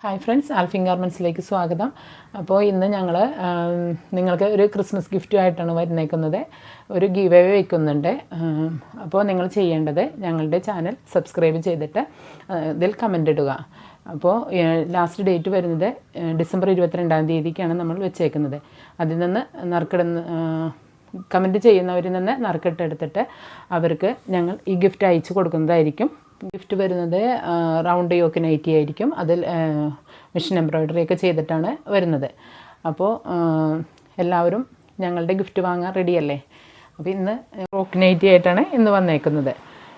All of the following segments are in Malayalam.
ഹായ് ഫ്രണ്ട്സ്, ആൽഫിൻ ഗാർമെൻറ്റ്സിലേക്ക് സ്വാഗതം. അപ്പോൾ ഇന്ന് ഞങ്ങൾ നിങ്ങൾക്ക് ഒരു ക്രിസ്മസ് ഗിഫ്റ്റുമായിട്ടാണ് വരുന്നേക്കുന്നത്. ഒരു ഗീവ് അവേ വയ്ക്കുന്നുണ്ട്. അപ്പോൾ നിങ്ങൾ ചെയ്യേണ്ടത് ഞങ്ങളുടെ ചാനൽ സബ്സ്ക്രൈബ് ചെയ്തിട്ട് ഇതിൽ കമൻ്റ് ഇടുക. അപ്പോൾ ലാസ്റ്റ് ഡേറ്റ് വരുന്നത് ഡിസംബർ 22-ാം തീയതിക്കാണ് നമ്മൾ വെച്ചേക്കുന്നത്. അതിൽ നിന്ന് നറുക്കിടുന്ന കമൻറ്റ് ചെയ്യുന്നവരിൽ നിന്ന് നറുക്കിട്ടെടുത്തിട്ട് അവർക്ക് ഞങ്ങൾ ഈ ഗിഫ്റ്റ് അയച്ചു കൊടുക്കുന്നതായിരിക്കും. ഗിഫ്റ്റ് വരുന്നത് റൗണ്ട് യോക്ക് നൈറ്റി ആയിരിക്കും. അതിൽ മെഷീൻ എംബ്രോയ്ഡറി ഒക്കെ ചെയ്തിട്ടാണ് വരുന്നത്. അപ്പോൾ എല്ലാവരും ഞങ്ങളുടെ ഗിഫ്റ്റ് വാങ്ങാൻ റെഡിയല്ലേ? അപ്പോൾ ഇന്ന് യോക്ക് നൈറ്റി ആയിട്ടാണ് ഇന്ന് വന്നേക്കുന്നത്.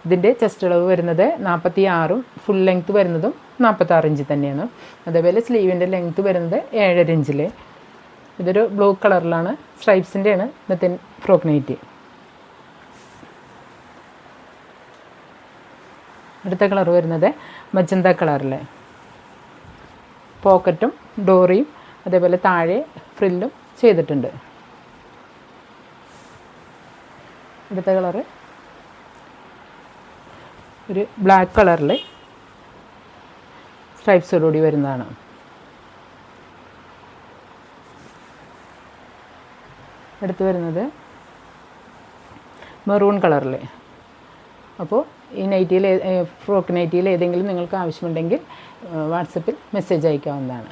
ഇതിൻ്റെ ചെസ്റ്റ് അളവ് വരുന്നത് 46, ഫുൾ ലെങ്ത്ത് വരുന്നതും 46 ഇഞ്ച് തന്നെയാണ്. അതേപോലെ സ്ലീവിൻ്റെ ലെങ്ത്ത് വരുന്നത് 7.5 ഇഞ്ചിൽ. ഇതൊരു ബ്ലൂ കളറിലാണ്, സ്ട്രൈപ്സിൻ്റെയാണ് ഇന്നത്തെ ഫ്രോക്ക് നൈറ്റി. അടുത്ത കളർ വരുന്നത് മജന്ത കളറിൽ പോക്കറ്റും ഡോറിയും അതേപോലെ താഴെ ഫ്രില്ലും ചെയ്തിട്ടുണ്ട്. അടുത്ത കളറ് ഒരു ബ്ലാക്ക് കളറിൽ സ്ട്രൈപ്സോടുകൂടി വരുന്നതാണ്. അടുത്ത് വരുന്നത് മെറൂൺ കളറിൽ. അപ്പോൾ ഈ നൈറ്റിയിൽ ഫ്രോക്ക് നൈറ്റിയിൽ ഏതെങ്കിലും നിങ്ങൾക്ക് ആവശ്യമുണ്ടെങ്കിൽ വാട്സപ്പിൽ മെസ്സേജ് അയക്കാവുന്നതാണ്.